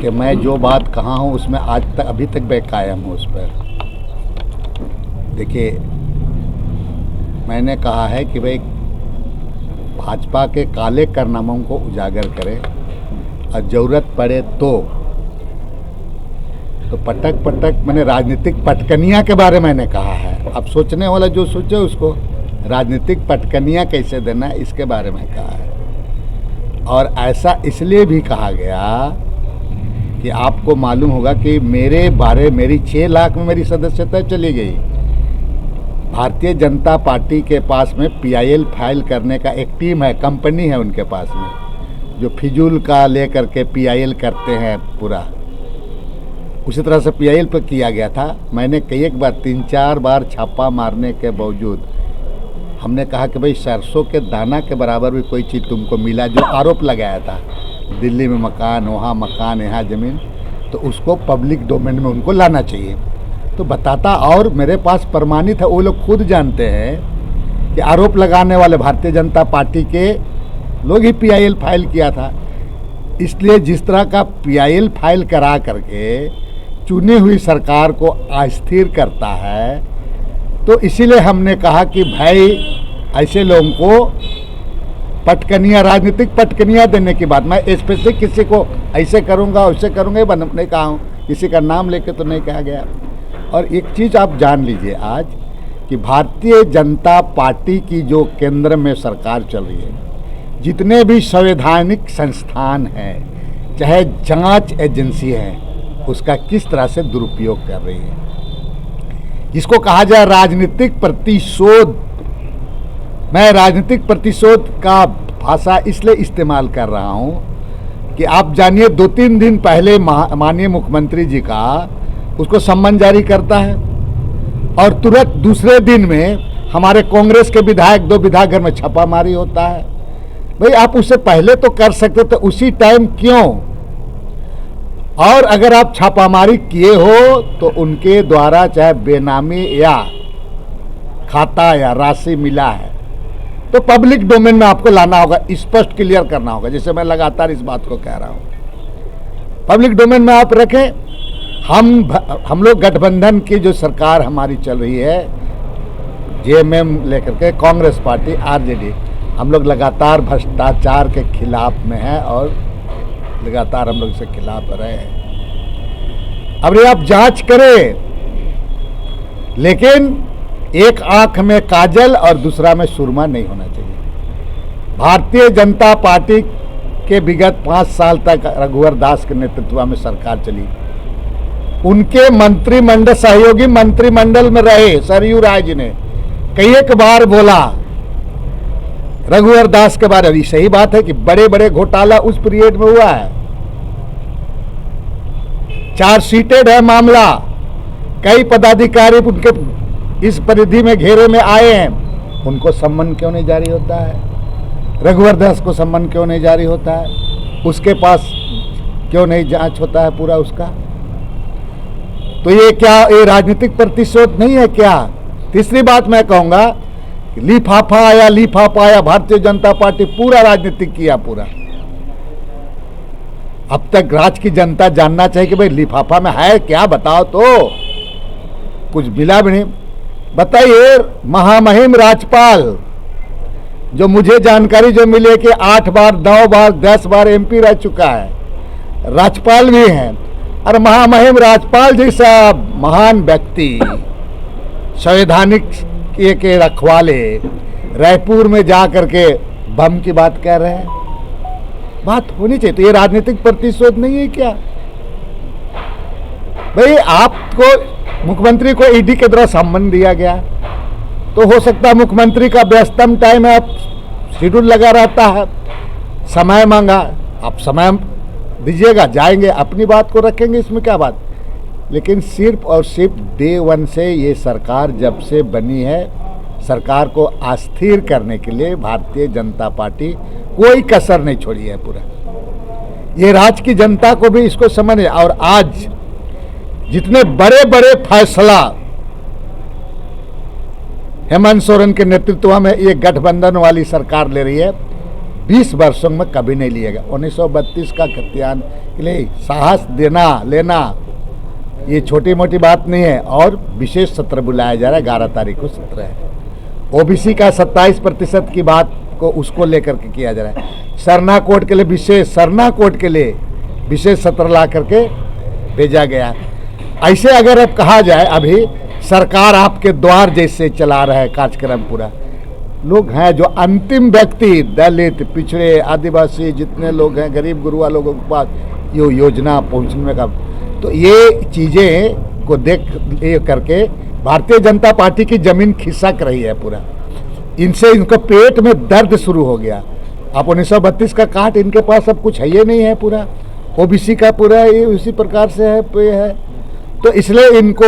कि मैं जो बात कहा हूँ उसमें आज तक अभी तक मैं कायम हूँ उस पर। देखिए, मैंने कहा है कि भाई भाजपा के काले कारनामों को उजागर करें और ज़रूरत पड़े तो पटक पटक मैंने राजनीतिक पटकनिया के बारे में मैंने कहा है। अब सोचने वाला जो सोचे उसको राजनीतिक पटकनिया कैसे देना है इसके बारे में कहा है। और ऐसा इसलिए भी कहा गया कि आपको मालूम होगा कि मेरी 6 लाख में मेरी सदस्यता चली गई। भारतीय जनता पार्टी के पास में PIL फाइल करने का एक टीम है, कंपनी है उनके पास में, जो फिजूल का लेकर के PIL करते हैं पूरा। उसी तरह से PIL पर किया गया था। मैंने कई एक बार 3-4 बार छापा मारने के बावजूद हमने कहा कि भाई सरसों के दाना के बराबर भी कोई चीज़ तुमको मिला, जो आरोप लगाया था दिल्ली में मकान, वहाँ मकान, यहाँ ज़मीन, तो उसको पब्लिक डोमेन में उनको लाना चाहिए। तो बताता, और मेरे पास प्रमाणित है, वो लोग खुद जानते हैं कि आरोप लगाने वाले भारतीय जनता पार्टी के लोग ही PIL फाइल किया था। इसलिए जिस तरह का PIL फाइल करा करके चुनी हुई सरकार को अस्थिर करता है, तो इसीलिए हमने कहा कि भाई ऐसे लोगों को पटकनिया, राजनीतिक पटकनिया देने की बात, मैं स्पेसिफिक किसी को ऐसे करूँगा वैसे करूँगा नहीं कहा हूँ, किसी का नाम लेके तो नहीं कहा गया। और एक चीज़ आप जान लीजिए आज कि भारतीय जनता पार्टी की जो केंद्र में सरकार चल रही है, जितने भी संवैधानिक संस्थान हैं, चाहे जांच एजेंसी है, उसका किस तरह से दुरुपयोग कर रही है। जिसको कहा जाए राजनीतिक प्रतिशोध, मैं राजनीतिक प्रतिशोध का भाषा इसलिए इस्तेमाल कर रहा हूं कि आप जानिए 2-3 दिन पहले माननीय मुख्यमंत्री जी का उसको सम्मन जारी करता है और तुरंत दूसरे दिन में हमारे कांग्रेस के विधायक 2 विधायक घर में छापामारी होता है। भाई आप उससे पहले तो कर सकते थे, उसी टाइम क्यों? और अगर आप छापामारी किए हो तो उनके द्वारा चाहे बेनामी या खाता या राशि मिला है तो पब्लिक डोमेन में आपको लाना होगा, स्पष्ट क्लियर करना होगा। जैसे मैं लगातार इस बात को कह रहा हूं, पब्लिक डोमेन में आप रखें। हम लोग गठबंधन की जो सरकार हमारी चल रही है, JMM लेकर के कांग्रेस पार्टी, RJD, हम लोग लगातार भ्रष्टाचार के खिलाफ में हैं और लगातार हम लोग इसके खिलाफ रहे हैं। अब ये आप जांच करें, लेकिन एक आंख में काजल और दूसरा में सुरमा नहीं होना चाहिए। भारतीय जनता पार्टी के विगत 5 साल तक रघुवर दास के नेतृत्व में सरकार चली। उनके मंत्रिमंडल, सहयोगी मंत्रिमंडल में रहे सरयू राय जी ने कई एक बार बोला रघुवर दास के बारे में। सही बात है कि बड़े बड़े घोटाला उस पीरियड में हुआ है, चार्जशीटेड है मामला, कई पदाधिकारी उनके इस परिधि में घेरे में आए हैं, उनको सम्मन क्यों नहीं जारी होता है? रघुवर दास को सम्मन क्यों नहीं जारी होता है? उसके पास क्यों नहीं जांच होता है पूरा उसका? तो ये क्या, ये राजनीतिक प्रतिशोध नहीं है क्या? तीसरी बात मैं कहूंगा, लिफाफा आया, भारतीय जनता पार्टी पूरा राजनीतिक किया पूरा। अब तक राज्य की जनता जानना चाहिए कि भाई लिफाफा में है क्या, बताओ तो। कुछ मिला भी नहीं। बताइए, महामहिम राज्यपाल, जो मुझे जानकारी जो मिले कि 8 बार 9 बार 10 बार MP रह चुका है, राज्यपाल भी हैं, और महामहिम राज्यपाल जैसा महान व्यक्ति, संवैधानिक के रखवाले, रायपुर में जा करके बम की बात कह रहे हैं। बात होनी चाहिए। तो ये राजनीतिक प्रतिशोध नहीं है क्या? भाई आपको मुख्यमंत्री को ED के द्वारा सम्मन दिया गया, तो हो सकता है मुख्यमंत्री का व्यस्तम टाइम है, आप शेड्यूल लगा रहता है, समय मांगा, आप समय दीजिएगा, जाएंगे, अपनी बात को रखेंगे, इसमें क्या बात। लेकिन सिर्फ और सिर्फ Day 1 से ये सरकार जब से बनी है, सरकार को अस्थिर करने के लिए भारतीय जनता पार्टी कोई कसर नहीं छोड़ी है पूरा। ये राज्य की जनता को भी इसको समझ है। और आज जितने बड़े बड़े फैसला हेमंत सोरेन के नेतृत्व में ये गठबंधन वाली सरकार ले रही है, 20 वर्षों में कभी नहीं लिया गया। 1932 का खतियान के लिए साहस देना लेना ये छोटी मोटी बात नहीं है। और विशेष सत्र बुलाया जा रहा है, 11 तारीख को सत्र है। ओबीसी का 27% की बात को उसको लेकर के किया जा रहा है। सरना कोड के लिए विशेष सत्र ला करके भेजा गया। ऐसे अगर अब कहा जाए, अभी सरकार आपके द्वार जैसे चला रहा है कार्यक्रम पूरा। लोग हैं जो अंतिम व्यक्ति, दलित, पिछड़े, आदिवासी जितने लोग हैं, गरीब गुरुआ लोगों के पास ये योजना पहुंचने का, तो ये चीज़ें को देख ये करके भारतीय जनता पार्टी की जमीन खिसक रही है पूरा। इनसे इनको पेट में दर्द शुरू हो गया। अब 1932 का काट इनके पास अब कुछ है ये नहीं है पूरा। ओबीसी का पूरा ये उसी प्रकार से है। तो इसलिए इनको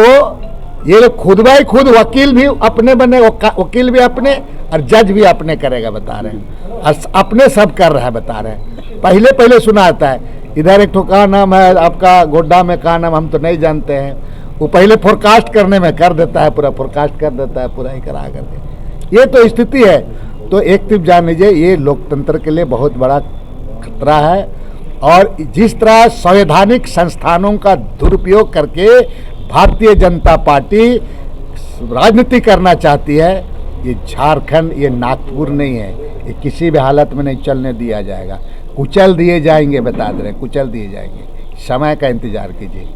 ये लोग खुद बाई खुद वकील भी अपने बने, वकील भी अपने और जज भी अपने करेगा बता रहे हैं, और अपने सब कर रहा है बता रहे हैं। पहले सुना आता है इधर एक ठो का नाम है आपका गोड्डा में, का नाम हम तो नहीं जानते हैं। वो पहले फोरकास्ट करने में कर देता है, पूरा फोरकास्ट कर देता है पूरा ही करा करके। ये तो स्थिति है। तो एक तरफ जान लीजिए ये लोकतंत्र के लिए बहुत बड़ा खतरा है। और जिस तरह संवैधानिक संस्थानों का दुरुपयोग करके भारतीय जनता पार्टी राजनीति करना चाहती है, ये झारखंड, ये नागपुर नहीं है, ये किसी भी हालत में नहीं चलने दिया जाएगा। कुचल दिए जाएंगे, बता दे रहे हैं, कुचल दिए जाएंगे। समय का इंतजार कीजिए।